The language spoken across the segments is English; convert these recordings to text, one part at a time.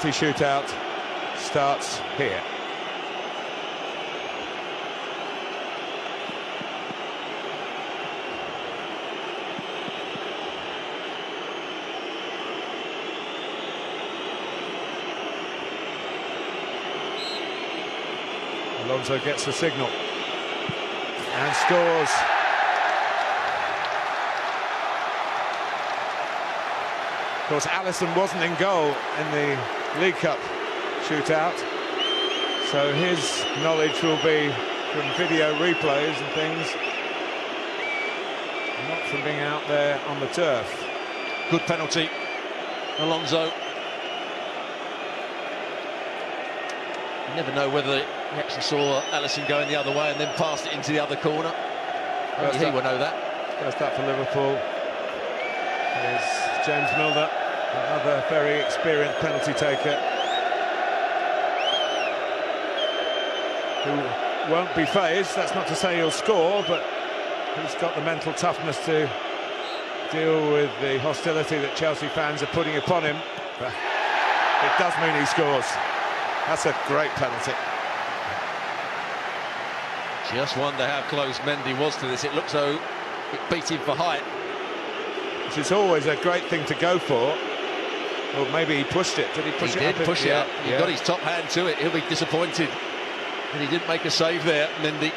penalty shootout starts here. Alonso gets the signal and scores. Of course, Alisson wasn't in goal in the League Cup shootout, so his knowledge will be from video replays and things, not from being out there on the turf. Good penalty, Alonso. You never know whether he actually saw Alisson going the other way and then passed it into the other corner. Only he will know that. First up for Liverpool is James Milner, another very experienced penalty taker, who won't be phased. That's not to say he'll score, but he's got the mental toughness to deal with the hostility that Chelsea fans are putting upon him. But it does mean he scores. That's a great penalty. Just wonder how close Mendy was to this. It looks though it beat him for height. Which is always a great thing to go for. Or maybe he pushed it. Did he push it up? He did push it up. He got his top hand to it. He'll be disappointed that he didn't make a save there, Mendy.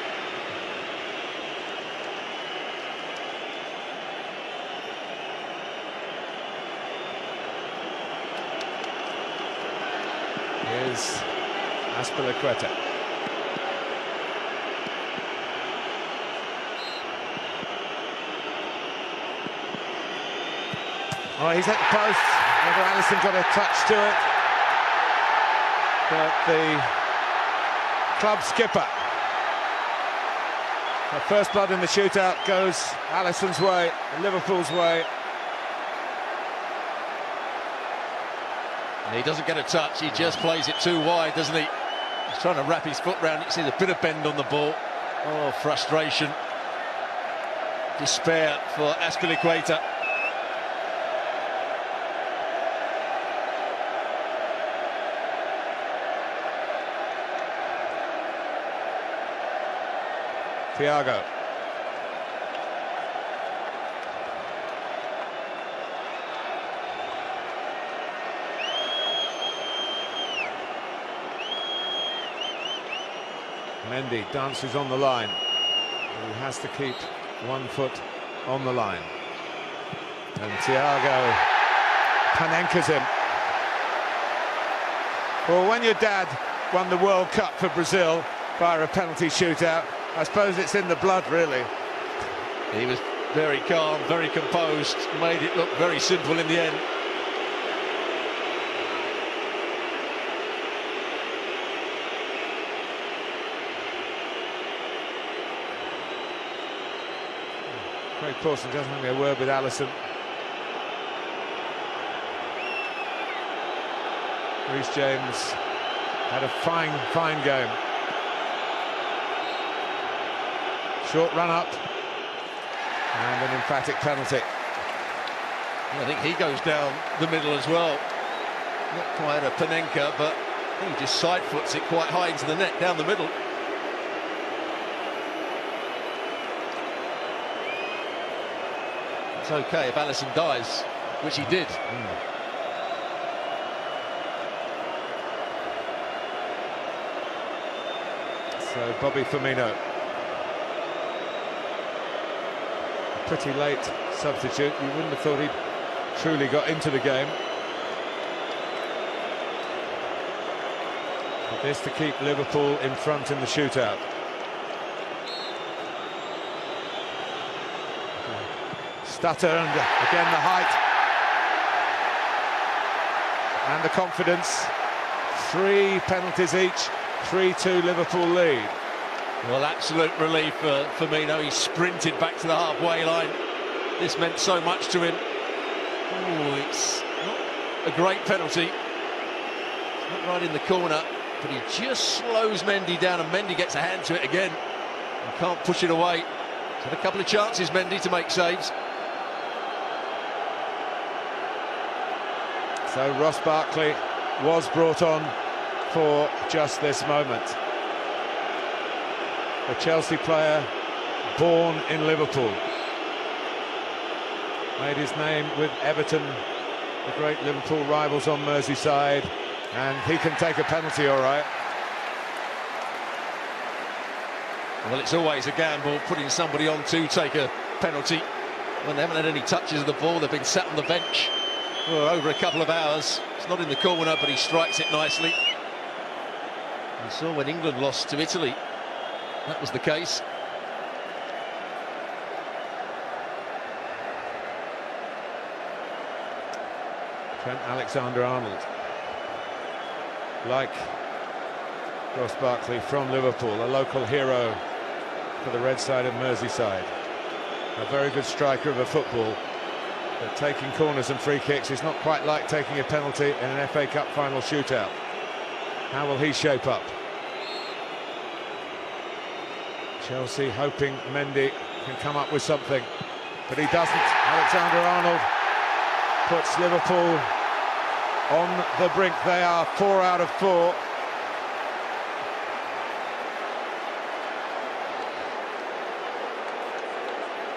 Here's Azpilicueta. Oh, he's at the post. Whether Alisson got a touch to it, but the club skipper, the first blood in the shootout, goes Alisson's way, Liverpool's way. And he doesn't get a touch, he just plays it too wide, doesn't he? He's trying to wrap his foot round it. You see a bit of bend on the ball. Oh, frustration. Despair for Azpilicueta. Thiago. Mendy dances on the line. He has to keep 1 foot on the line. And Thiago Panencas him. Well, when your dad won the World Cup for Brazil via a penalty shootout, I suppose it's in the blood, really. He was very calm, very composed, made it look very simple in the end. Craig Pawson doesn't have a word with Alisson. Reece James had a fine game. Short run up and an emphatic penalty. I think he goes down the middle as well. Not quite a Panenka, but he just side foots it quite high into the net down the middle. It's okay if Alisson dies, which he did. So Bobby Firmino, pretty late substitute. You wouldn't have thought he'd truly got into the game. But this to keep Liverpool in front in the shootout. Stutter and again the height and the confidence. 3 penalties each, 3-2 Liverpool lead. Well, absolute relief for Firmino. He sprinted back to the halfway line. This meant so much to him. Oh, it's not a great penalty. It's not right in the corner, but he just slows Mendy down, and Mendy gets a hand to it again and can't push it away. He's had a couple of chances, Mendy, to make saves. So Ross Barkley was brought on for just this moment. A Chelsea player born in Liverpool. Made his name with Everton, the great Liverpool rivals on Merseyside, and he can take a penalty all right. Well, it's always a gamble putting somebody on to take a penalty when they haven't had any touches of the ball. They've been sat on the bench for over a couple of hours. It's not in the corner, but he strikes it nicely. We saw when England lost to Italy, that was the case. Trent Alexander-Arnold, like Ross Barkley, from Liverpool, a local hero for the red side of Merseyside. A very good striker of a football, but taking corners and free kicks is not quite like taking a penalty in an FA Cup final shootout. How will he shape up? Chelsea hoping Mendy can come up with something, but he doesn't. Alexander-Arnold puts Liverpool on the brink. They are 4 out of 4.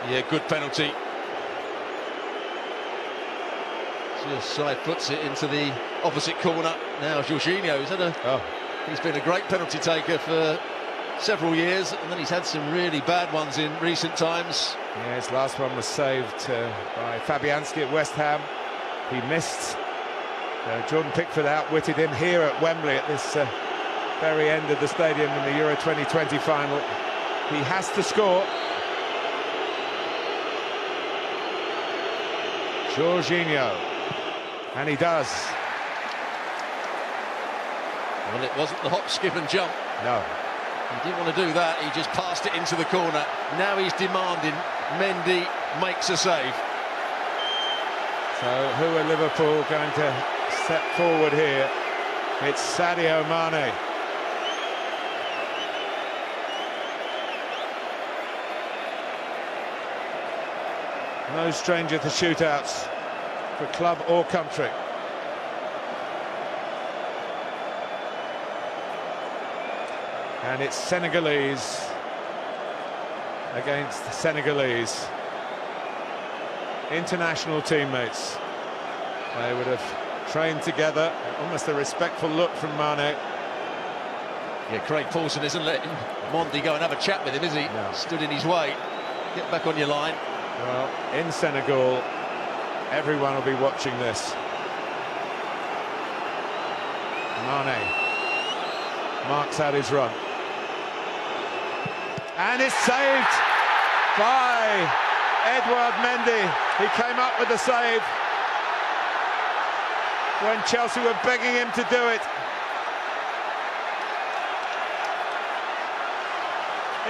Yeah, good penalty. Just side puts it into the opposite corner. Now Jorginho's he's been a great penalty taker for several years, and then he's had some really bad ones in recent times. Yeah, his last one was saved by Fabianski at West Ham. He missed. Jordan Pickford outwitted him here at Wembley at this very end of the stadium in the Euro 2020 final. He has to score. Jorginho, and he does. Well, it wasn't the hop, skip and jump. No. He didn't want to do that. He just passed it into the corner. Now he's demanding Mendy makes a save. So who are Liverpool going to step forward here? It's Sadio Mane. No stranger to shootouts for club or country. And it's Senegalese against Senegalese. International teammates. They would have trained together. Almost a respectful look from Mane. Yeah, Craig Paulson isn't letting Mendy go and have a chat with him, is he? No. Stood in his way. Get back on your line. Well, in Senegal, everyone will be watching this. Mane marks out his run. And it's saved by Edouard Mendy. He came up with the save when Chelsea were begging him to do it.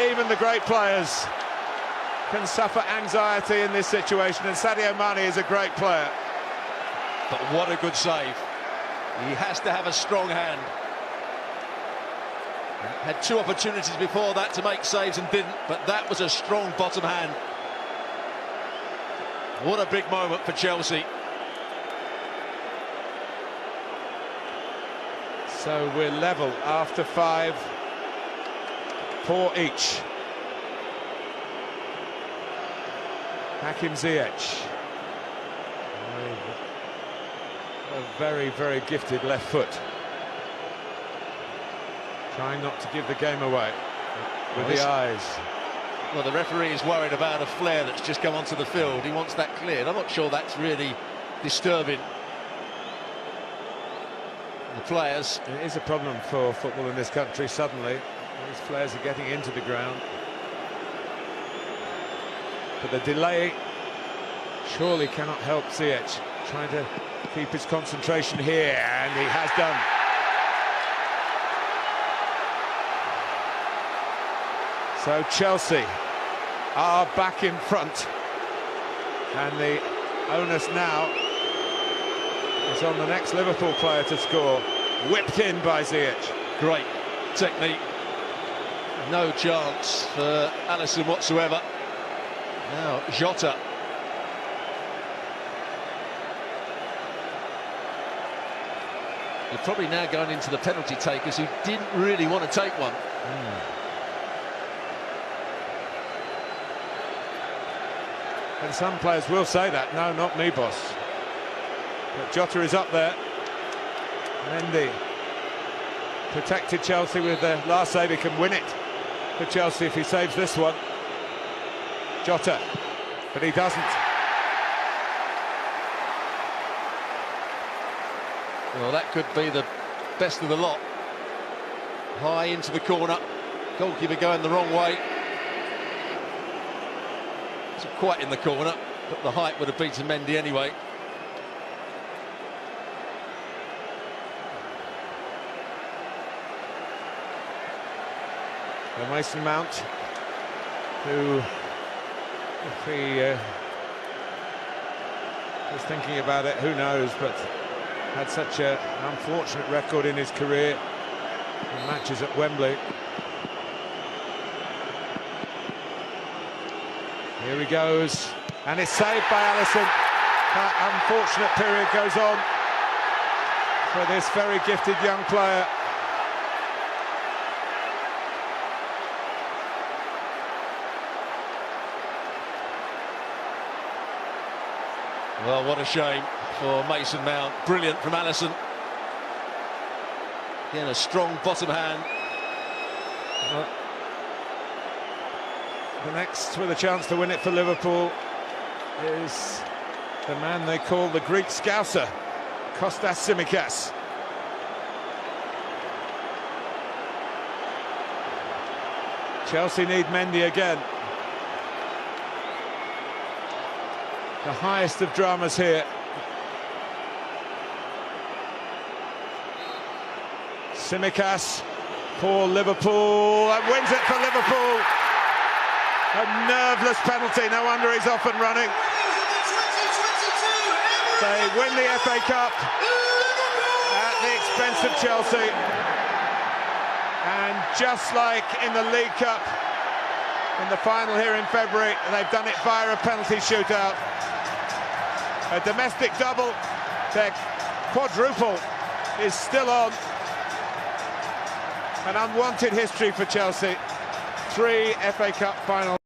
Even the great players can suffer anxiety in this situation, and Sadio Mane is a great player. But what a good save. He has to have a strong hand. Had two opportunities before that to make saves and didn't, but that was a strong bottom hand. What a big moment for Chelsea. So we're level after 5, 4 each. Hakim Ziyech, a very, very gifted left foot, trying not to give the game away with the eyes. Well, the referee is worried about a flare that's just come onto the field. He wants that cleared. I'm not sure that's really disturbing the players. It is a problem for football in this country. Suddenly, these flares are getting into the ground. But the delay surely cannot help Ziyech, trying to keep his concentration here, and he has done. So Chelsea are back in front, and the onus now is on the next Liverpool player to score. Whipped in by Ziyech. Great technique. No chance for Alisson whatsoever. Now Jota. You're probably now going into the penalty takers who didn't really want to take one. And some players will say that. No, not me, boss. But Jota is up there. Mendy protected Chelsea with the last save. He can win it for Chelsea if he saves this one. Jota, but he doesn't. Well, that could be the best of the lot. High into the corner. Goalkeeper going the wrong way. It's quite in the corner, but the height would have beaten Mendy anyway. And Mason Mount, who, if he was thinking about it, who knows, but had such an unfortunate record in his career in matches at Wembley. Here he goes, and it's saved by Alisson. That unfortunate period goes on for this very gifted young player. Well, what a shame for Mason Mount. Brilliant from Alisson. Again, a strong bottom hand. The next with a chance to win it for Liverpool is the man they call the Greek Scouser, Kostas Tsimikas. Chelsea need Mendy again. The highest of dramas here. Tsimikas for Liverpool, and wins it for Liverpool. A nerveless penalty, no wonder he's off and running. They win the FA Cup at the expense of Chelsea. And just like in the League Cup, in the final here in February, they've done it via a penalty shootout. A domestic double, their quadruple is still on. An unwanted history for Chelsea. 3 FA Cup finals.